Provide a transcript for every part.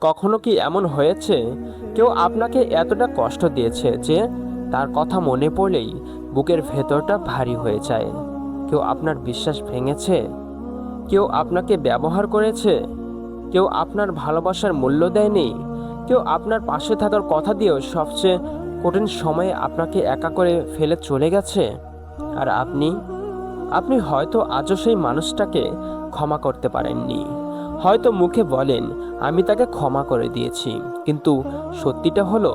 কখনো কি এমন হয়েছে কেউ আপনাকে এতটা কষ্ট দিয়েছে যে তার কথা মনে পড়লেই বুকের ভেতরটা ভারী হয়ে যায়? কেউ আপনার বিশ্বাস ভেঙেছে, কেউ আপনাকে ব্যবহার করেছে, কেউ আপনার ভালোবাসার মূল্য দেয়নি, কেউ আপনার পাশে থাকার কথা দিয়েও সবচেয়ে কঠিন সময়ে আপনাকে একা করে ফেলে চলে গেছে। আর আপনি আপনি হয়তো আজও সেই মানুষটাকে ক্ষমা করতে পারেননি। হয়তো মুখে বলেন আমি তাকে ক্ষমা করে দিয়েছি, কিন্তু সত্যিটা হলো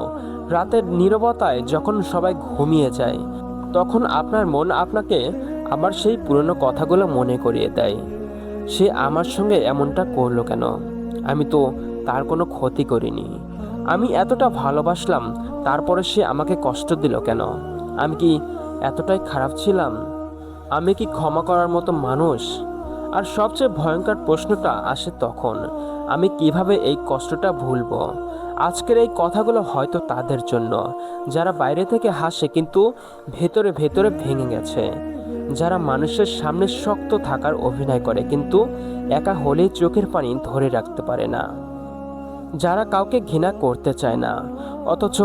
রাতের নীরবতায় যখন সবাই ঘুমিয়ে যায় তখন আপনার মন আপনাকে আবার সেই পুরনো কথাগুলো মনে করিয়ে দেয়। সে আমার সঙ্গে এমনটা করলো কেন? আমি তো তার কোনো ক্ষতি করিনি। আমি এতটা ভালোবাসলাম, তারপরে সে আমাকে কষ্ট দিল কেন? আমি কি এতটাই খারাপ ছিলাম? আমি কি ক্ষমা করার মতো মানুষ? আর সবচেয়ে ভয়ঙ্কর প্রশ্নটা আসে তখন, আমি কিভাবে এই কষ্টটা ভুলবো? আজকের এই কথাগুলো হয়তো তাদের জন্য যারা বাইরে থেকে হাসে কিন্তু ভেতরে ভেতরে ভেঙে গেছে, যারা মানুষের সামনে শক্ত থাকার অভিনয় করে কিন্তু একা হলেই চোখের পানি ধরে রাখতে পারে না, যারা কাউকে ঘৃণা করতে চায় না অথচ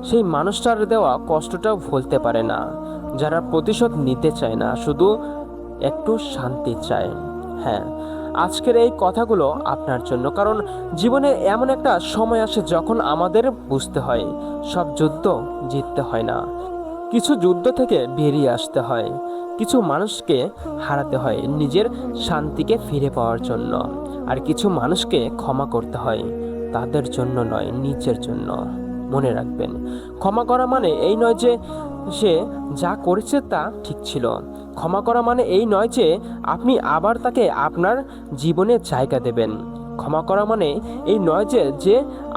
সেই মানুষটার দেওয়া কষ্টটাও ভুলতে পারে না, যারা প্রতিশোধ নিতে চায় না, শুধু একটু শান্তি চায়। হ্যাঁ, আজকের এই কথাগুলো আপনার জন্য, কারণ জীবনে এমন একটা সময় আসে যখন আমাদের বুঝতে হয় সব যুদ্ধ জিততে হয় না। কিছু যুদ্ধ থেকে বেরিয়ে আসতে হয়, কিছু মানুষকে হারাতে হয় নিজের শান্তিকে ফিরে পাওয়ার জন্য, আর কিছু মানুষকে ক্ষমা করতে হয় তাদের জন্য নয়, নিজের জন্য। মনে রাখবেন, ক্ষমা করা মানে এই নয় যে সে যা করেছে তা ঠিক ছিল। ক্ষমা করা মানে এই নয় যে আপনি আবার তাকে আপনার জীবনে জায়গা দেবেন। ক্ষমা করা মানে এই নয় যে যে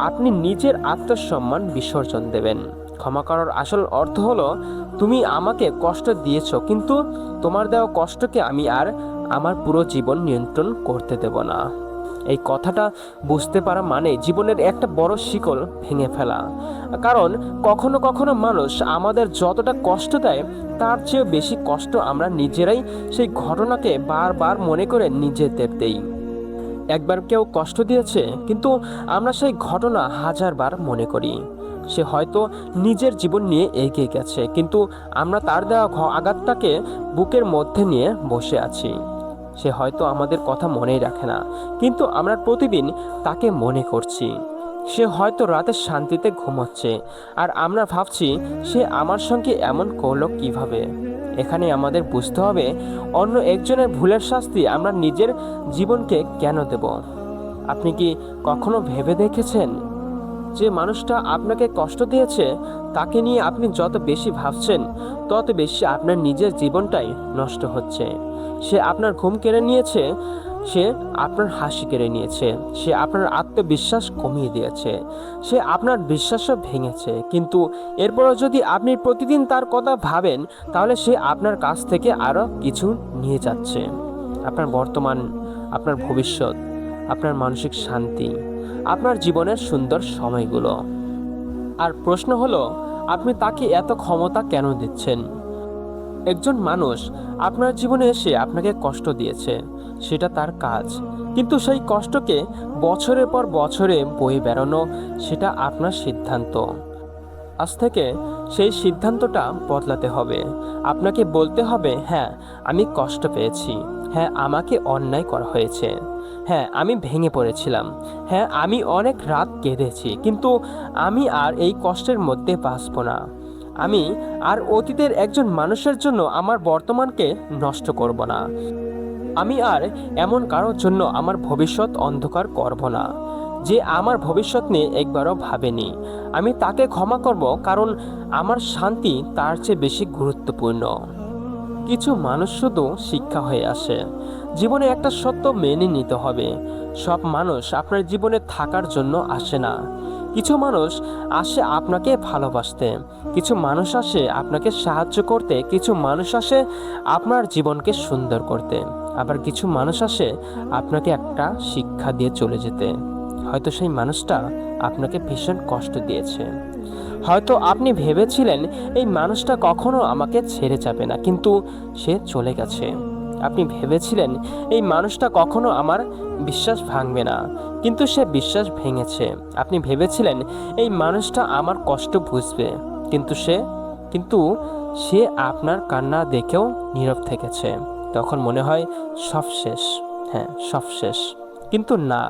আপনি নিজের আত্মসম্মান বিসর্জন দেবেন। ক্ষমা করার আসল অর্থ হলো, তুমি আমাকে কষ্ট দিয়েছো, কিন্তু তোমার দেওয়া কষ্টকে আমি আর আমার পুরো জীবন নিয়ন্ত্রণ করতে দেব না। এই কথাটা বুঝতে পারা মানে জীবনের একটা বড় শিকল ভেঙে ফেলা। কারণ কখনো কখনো মানুষ আমাদের যতটা কষ্ট দেয় তার চেয়ে বেশি কষ্ট আমরা নিজেরাই সেই ঘটনাকে বারবার মনে করে নিজেদের দেই। একবার কেউ কষ্ট দিয়েছে কিন্তু আমরা সেই ঘটনা হাজারবার মনে করি। সে হয়তো নিজের জীবন নিয়ে এগিয়ে গেছে, কিন্তু আমরা তার দেওয়া আঘাতটাকে বুকের মধ্যে নিয়ে বসে আছি। সে হয়তো আমাদের কথা মনেই রাখে না, কিন্তু আমরা প্রতিদিন তাকে মনে করছি। সে হয়তো রাতে শান্তিতে ঘুমাচ্ছে, আর আমরা ভাবছি সে আমার সঙ্গে এমন করলো কিভাবে। এখানে আমাদের বুঝতে হবে, অন্য একজনের ভুলের শাস্তি আমরা নিজের জীবনকে কেন দেব? আপনি কি কখনো ভেবে দেখেছেন যে মানুষটা আপনাকে কষ্ট দিয়েছে তাকে নিয়ে আপনি যত বেশি ভাবছেন তত বেশি আপনার নিজের জীবনটাই নষ্ট হচ্ছে। সে আপনার ঘুম কেড়ে নিয়েছে, সে আপনার হাসি কেড়ে নিয়েছে, সে আপনার আত্মবিশ্বাস কমিয়ে দিয়েছে, সে আপনার বিশ্বাসও ভেঙেছে, কিন্তু এরপরও যদি আপনি প্রতিদিন তার কথা ভাবেন তাহলে সে আপনার কাছ থেকে আরও কিছু নিয়ে যাচ্ছে। আপনার বর্তমান, আপনার ভবিষ্যৎ, আপনার মানসিক শান্তি, আপনার জীবনের সুন্দর সময়গুলো। আর প্রশ্ন হলো, আপনি তাকে এত ক্ষমতা কেন দিচ্ছেন? একজন মানুষ আপনার জীবনে এসে আপনাকে কষ্ট দিয়েছে, সেটা তার কাজ, কিন্তু সেই কষ্টকে বছরের পর বছরে বয়ে বেড়ানো সেটা আপনার সিদ্ধান্ত। আজ থেকে সেই সিদ্ধান্তটা বদলাতে হবে। আপনাকে বলতে হবে, হ্যাঁ আমি কষ্ট পেয়েছি, হ্যাঁ আমাকে অন্যায় করা হয়েছে, হ্যাঁ আমি ভেঙে পড়েছিলাম, হ্যাঁ আমি অনেক রাত কেঁদেছি, কিন্তু আমি আর এই কষ্টের মধ্যে বাঁচব না। আমি আর অতীতের একজন মানুষের জন্য আমার বর্তমানকে নষ্ট করব না। আমি আর এমন কারোর জন্য আমার ভবিষ্যৎ অন্ধকার করব না যে আমার ভবিষ্যৎ নিয়ে একবারও ভাবেনি। আমি তাকে ক্ষমা করব, কারণ আমার শান্তি তার চেয়ে বেশি গুরুত্বপূর্ণ। কিছু মানুষ শুধু শিক্ষা হয়ে আসে। জীবনে একটা সত্য মেনে নিতে হবে, সব মানুষ আপনার জীবনে থাকার জন্য আসে না। কিছু মানুষ আসে আপনাকে ভালোবাসতে, কিছু মানুষ আসে আপনাকে সাহায্য করতে, কিছু মানুষ আসে আপনার জীবনকে সুন্দর করতে, আবার কিছু মানুষ আসে আপনাকে একটা শিক্ষা দিয়ে চলে যেতে। হয়তো সেই মানুষটা আপনাকে ভীষণ কষ্ট দিয়েছে। হয়তো আপনি ভেবেছিলেন এই মানুষটা কখনো আমাকে ছেড়ে যাবে না, কিন্তু সে চলে গেছে। আপনি ভেবেছিলেন এই মানুষটা কখনো আমার বিশ্বাস ভাঙবে না, কিন্তু সে বিশ্বাস ভেঙেছে। আপনি ভেবেছিলেন এই মানুষটা আমার কষ্ট বুঝবে, কিন্তু সে আপনার কান্না দেখেও নীরব থেকেছে। তখন মনে হয় সব শেষ। হ্যাঁ, সব শেষ। কিন্তু না,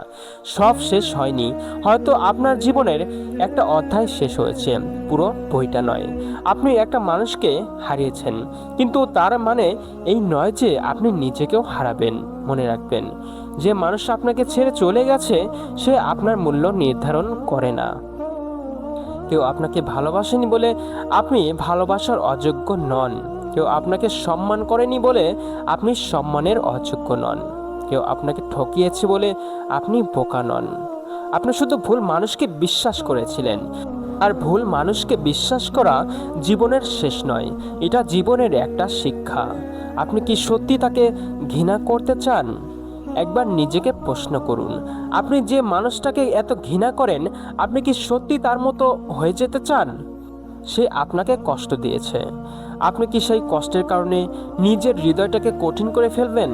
সব শেষ হয়নি। হয়তো আপনার জীবনের একটা অধ্যায় শেষ হয়েছে, পুরো বইটা নয়। আপনি একটা মানুষকে হারিয়েছেন, কিন্তু তার মানে এই নয় যে আপনি নিজেকেও হারাবেন। মনে রাখবেন, যে মানুষ আপনাকে ছেড়ে চলে গেছে সে আপনার মূল্য নির্ধারণ করে না। কেউ আপনাকে ভালোবাসেনি বলে আপনি ভালোবাসার অযোগ্য নন। কেউ আপনাকে সম্মান করেনি বলে আপনি সম্মানের অযোগ্য নন। কেউ আপনাকে ঠকিয়েছে বলে আপনি বোকা নন। আপনি শুধু ভুল মানুষকে বিশ্বাস করেছিলেন। আর ভুল মানুষকে বিশ্বাস করা জীবনের শেষ নয়, এটা জীবনের একটা শিক্ষা। আপনি কি সত্যি তাকে ঘৃণা করতে চান? একবার নিজেকে প্রশ্ন করুন, আপনি যে মানুষটাকে এত ঘৃণা করেন, আপনি কি সত্যি তার মতো হয়ে যেতে চান? সে আপনাকে কষ্ট দিয়েছে, আপনি কি সেই কষ্টের কারণে নিজের হৃদয়টাকে কঠিন করে ফেলবেন?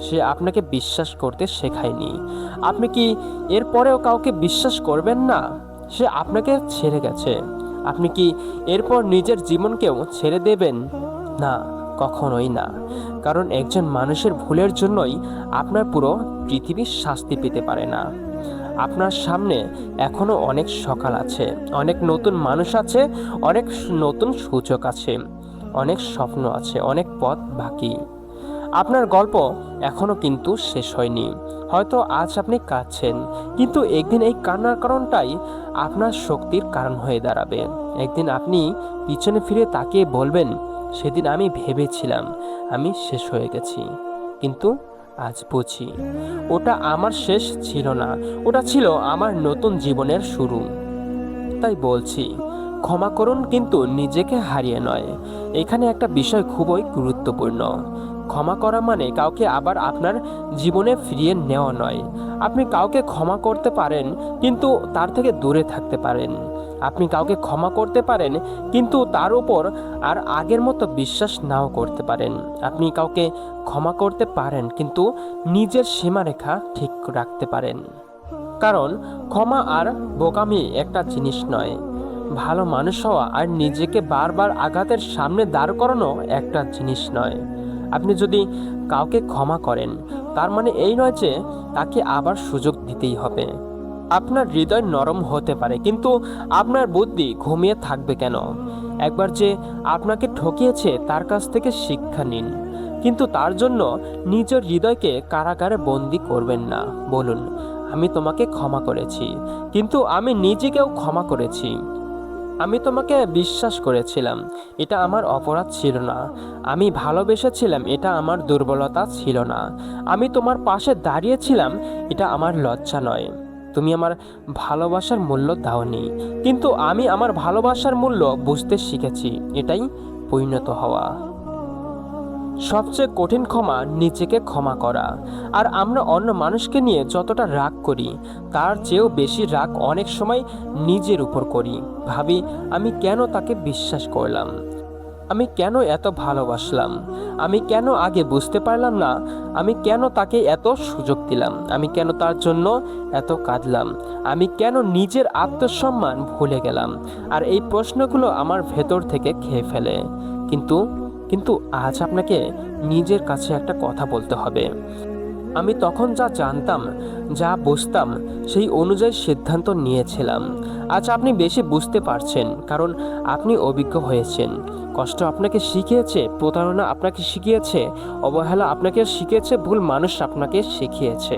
সে আপনাকে বিশ্বাস করতে শেখায়নি, আপনি কি এরপরেও কাউকে বিশ্বাস করবেন না? সে আপনাকে ছেড়ে গেছে, আপনি কি এরপর নিজের জীবনকেও ছেড়ে দেবেন? না, কখনোই না। কারণ একজন মানুষের ভুলের জন্যই আপনার পুরো পৃথিবী শাস্তি পেতে পারে না। আপনার সামনে এখনো অনেক সকাল আছে, অনেক নতুন মানুষ আছে, অনেক নতুন সুযোগ আছে, অনেক স্বপ্ন আছে, অনেক পথ বাকি। আপনার গল্প এখনো কিন্তু শেষ হয়নি। হয়তো আজ আপনি কাঁদছেন, কিন্তু একদিন এই কান্নার কারণটাই আপনার শক্তির কারণ হয়ে দাঁড়াবে। একদিন আপনি পিছনে ফিরে তাকিয়ে বলবেন, সেদিন আমি ভেবেছিলাম আমি শেষ হয়ে গেছি, কিন্তু আজ বুঝি ওটা আমার শেষ ছিল না, ওটা ছিল আমার নতুন জীবনের শুরু। তাই বলছি, ক্ষমা করুন, কিন্তু নিজেকে হারিয়ে নয়। এখানে একটা বিষয় খুবই গুরুত্বপূর্ণ। ক্ষমা করা মানে কাউকে আবার আপনার জীবনে ফিরিয়ে নেওয়া নয়। আপনি কাউকে ক্ষমা করতে পারেন, কিন্তু তার থেকে দূরে থাকতে পারেন। আপনি কাউকে ক্ষমা করতে পারেন, কিন্তু তার উপর আর আগের মতো বিশ্বাস নাও করতে পারেন। আপনি কাউকে ক্ষমা করতে পারেন, কিন্তু নিজের সীমারেখা ঠিক রাখতে পারেন। কারণ ক্ষমা আর বোকামি একটা জিনিস নয়। ভালো মানুষ হওয়া আর নিজেকে বারবার আঘাতের সামনে দাঁড় করানো একটা জিনিস নয়। আপনি যদি কাউকে ক্ষমা করেন, তার মানে এই নয় যে তাকে আবার সুযোগ দিতেই হবে। আপনার হৃদয় নরম হতে পারে, কিন্তু আপনার বুদ্ধি ঘুমিয়ে থাকবে কেন? একবার যে আপনাকে ঠকিয়েছে তার কাছ থেকে শিক্ষা নিন, কিন্তু তার জন্য নিজের হৃদয়কে কারাগারে বন্দি করবেন না। বলুন, আমি তোমাকে ক্ষমা করেছি, কিন্তু আমি নিজেকেও ক্ষমা করেছি। আমি তোমাকে বিশ্বাস করেছিলাম, এটা আমার অপরাধ ছিল না। আমি ভালোবেসেছিলাম, এটা আমার দুর্বলতা ছিল না। আমি তোমার পাশে দাঁড়িয়েছিলাম, এটা আমার লজ্জা নয়। তুমি আমার ভালোবাসার মূল্য দাওনি, কিন্তু আমি আমার ভালোবাসার মূল্য বুঝতে শিখেছি, এটাই পরিণত হওয়া। সবচেয়ে কঠিন ক্ষমা নিজেকে ক্ষমা করা। আর আমরা অন্য মানুষকে নিয়ে যতটা রাগ করি, তার চেয়েও বেশি রাগ অনেক সময় নিজের উপর করি। ভাবি, আমি কেন তাকে বিশ্বাস করলাম? আমি কেন এত ভালোবাসলাম? আমি কেন আগে বুঝতে পারলাম না? আমি কেন তাকে এত সুযোগ দিলাম? আমি কেন তার জন্য এত কাঁদলাম? আমি কেন নিজের আত্মসম্মান ভুলে গেলাম? আর এই প্রশ্নগুলো আমার ভেতর থেকে খেয়ে ফেলে। কিন্তু কিন্তু আজ আপনাকে নিজের কাছে একটা কথা বলতে হবে। আমি তখন যা জানতাম, যা বুঝতাম, সেই অনুযায়ী সিদ্ধান্ত নিয়েছিলাম। আজ আপনি বেশি বুঝতে পারছেন, কারণ আপনি অভিজ্ঞ হয়েছেন। কষ্ট আপনাকে শিখিয়েছে, প্রতারণা আপনাকে শিখিয়েছে, অবহেলা আপনাকে শিখিয়েছে, ভুল মানুষ আপনাকে শিখিয়েছে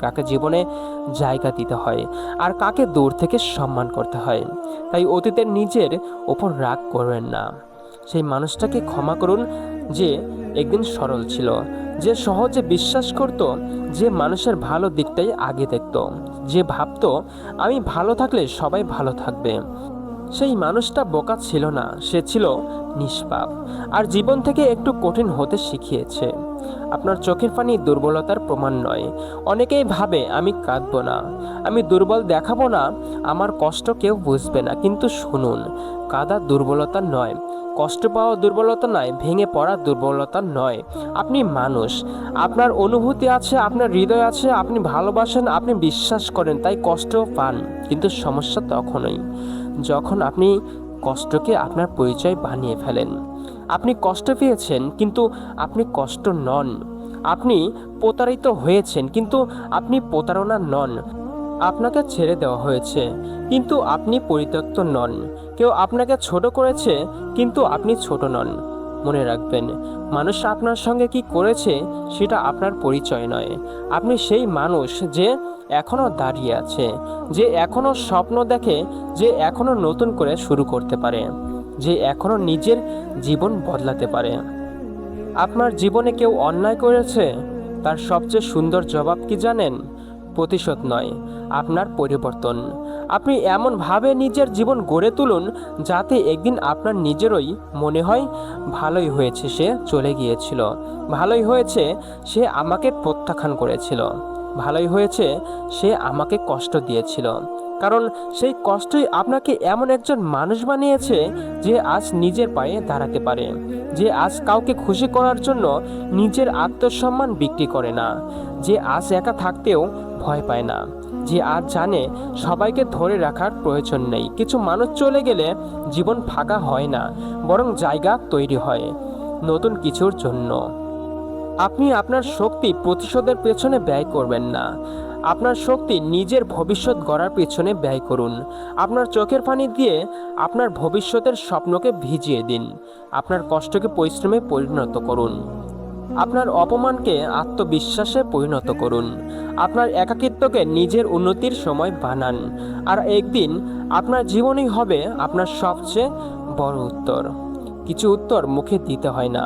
কাকে জীবনে জায়গা দিতে হয় আর কাকে দূর থেকে সম্মান করতে হয়। তাই অতীতের নিজের ওপর রাগ করবেন না। সেই মানুষটাকে ক্ষমা করুন যে একদিন সরল ছিল, যে সহজে বিশ্বাস করত, যে মানুষের ভালো দিকটাই আগে দেখত, যে ভাবতো আমি ভালো থাকলে সবাই ভালো থাকবে। সেই মানুষটা বোকা ছিল না, সে ছিল নিষ্পাপ, আর জীবন থেকে একটু কঠিন হতে শিখিয়েছে। আপনার চোখের পানি দুর্বলতার প্রমাণ নয়। অনেকেই ভাবে আমি কাঁদবো না, আমি দুর্বল দেখাবো না, আমার কষ্ট কেউ বুঝবে না। কিন্তু শুনুন, কাঁদা দুর্বলতা নয়, কষ্ট পাওয়া দুর্বলতা নয়, ভেঙে পড়া দুর্বলতা নয়। আপনি মানুষ, আপনার অনুভূতি আছে, আপনার হৃদয় আছে, আপনি ভালোবাসেন, আপনি বিশ্বাস করেন, তাই কষ্ট পান। কিন্তু সমস্যা তখনই যখন আপনি কষ্টকে আপনার পরিচয় বানিয়ে ফেলেন। আপনি কষ্ট পেয়েছেন কিন্তু আপনি কষ্ট নন। আপনি প্রতারিত হয়েছেন কিন্তু আপনি প্রতারণা নন। আপনাকে ছেড়ে দেওয়া হয়েছে কিন্তু আপনি পরিত্যক্ত নন। কেউ আপনাকে ছোট করেছে কিন্তু আপনি ছোট নন। মনে রাখবেন, মানুষ আপনার সঙ্গে কি করেছে সেটা আপনার পরিচয় নয়। আপনি সেই মানুষ যে এখনও দাঁড়িয়ে আছে, যে এখনও স্বপ্ন দেখে, যে এখনও নতুন করে শুরু করতে পারে, যে এখনও নিজের জীবন বদলাতে পারে। আপনার জীবনে কেউ অন্যায় করেছে, তার সবচেয়ে সুন্দর জবাব কি জানেন? প্রতিশোধ নয়, আপনার পরিবর্তন। আপনি এমনভাবে নিজের জীবন গড়ে তুলুন যাতে একদিন আপনার নিজেরই মনে হয় ভালোই হয়েছে সে চলে গিয়েছিল, ভালোই হয়েছে সে আমাকে প্রত্যাখ্যান করেছিল, ভালোই হয়েছে সে আমাকে কষ্ট দিয়েছিল। কারণ সেই কষ্টই আপনাকে এমন একজন মানুষ বানিয়েছে যে আজ নিজের পায়ে দাঁড়াতে পারে, যে আজ কাউকে খুশি করার জন্য নিজের আত্মসম্মান বিক্রি করে না, যে আজ একা থাকতেও ভয় পায় না, যে আজ জানে সবাইকে ধরে রাখার প্রয়োজন নেই। কিছু মানুষ চলে গেলে জীবন ফাঁকা হয় না, বরং জায়গা তৈরি হয় নতুন কিছুর জন্য। আপনি আপনার শক্তি প্রতিশোধের পেছনে ব্যয় করবেন না, আপনার শক্তি নিজের ভবিষ্যৎ গড়ার পেছনে ব্যয় করুন। আপনার চোখের পানি দিয়ে আপনার ভবিষ্যতের স্বপ্নকে ভিজিয়ে দিন। আপনার কষ্টকে পরিশ্রমে পরিণত করুন। আপনার অপমানকে আত্মবিশ্বাসে পরিণত করুন। আপনার একাকিত্বকে নিজের উন্নতির সময় বানান। আর একদিন আপনার জীবনই হবে আপনার সবচেয়ে বড় উত্তর। কিছু উত্তর মুখে দিতে হয় না।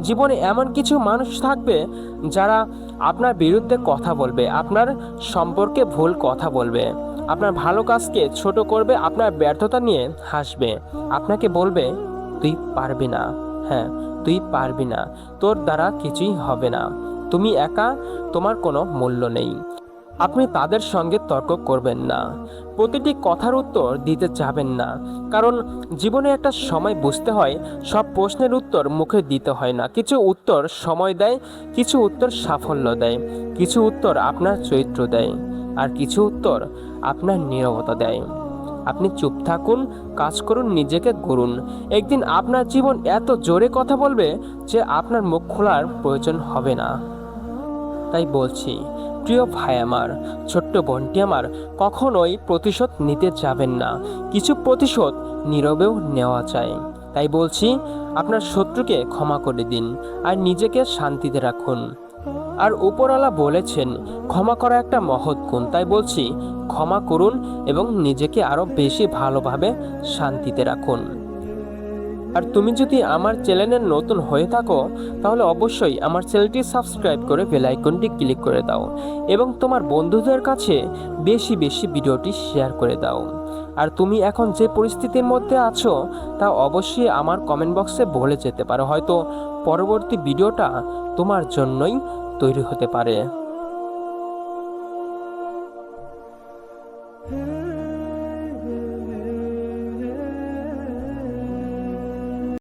জীবনে এমন কিছু মানুষ থাকবে যারা আপনার বিরুদ্ধে কথা বলবে, আপনার সম্পর্কে ভুল কথা বলবে, আপনার ভালো কাজকে ছোট করবে, আপনার ব্যর্থতা নিয়ে হাসবে, আপনাকে বলবে তুই পারবি না, হ্যাঁ তুই পারবি না, তোর দ্বারা কিছুই হবে না, তুমি একা, তোমার কোনো মূল্য নেই। আপনি তাদের সঙ্গে তর্ক করবেন না, প্রতিটি কথার উত্তর দিতে যাবেন না। কারণ জীবনে একটা সময় বুঝতে হয় সব প্রশ্নের উত্তর মুখে দিতে হয় না। কিছু উত্তর সময় দেয়, কিছু উত্তর সাফল্য দেয়, কিছু উত্তর আপনার চরিত্র দেয়, আর কিছু উত্তর আপনার নীরবতা দেয়। আপনি চুপ থাকুন, কাজ করুন, নিজেকে গড়ুন। একদিন আপনার জীবন এত জোরে কথা বলবে যে আপনার মুখ খোলার প্রয়োজন হবে না। তাই বলছি, প্রিয় ভাই আমার, ছোট্ট বোনটি আমার, কখনোই প্রতিশোধ নিতে যাবেন না। কিছু প্রতিশোধ নীরবেও নেওয়া যায়। তাই বলছি, আপনার শত্রুকে ক্ষমা করে দিন আর নিজেকে শান্তিতে রাখুন। আর উপরওয়ালা বলেছেন ক্ষমা করা একটা মহৎ গুণ। তাই বলছি, ক্ষমা করুন এবং নিজেকে আরও বেশি ভালোভাবে শান্তিতে রাখুন। আর তুমি যদি আমার চ্যানেলে নতুন হয়ে থাকো তাহলে অবশ্যই আমার চ্যানেলটি সাবস্ক্রাইব করে বেল আইকনটি ক্লিক করে দাও এবং তোমার বন্ধুদের কাছে বেশি বেশি ভিডিওটি শেয়ার করে দাও। আর তুমি এখন যে পরিস্থিতির মধ্যে আছো তা অবশ্যই আমার কমেন্ট বক্সে বলে যেতে পারো, হয়তো পরবর্তী ভিডিওটা তোমার জন্যই তৈরি হতে পারে।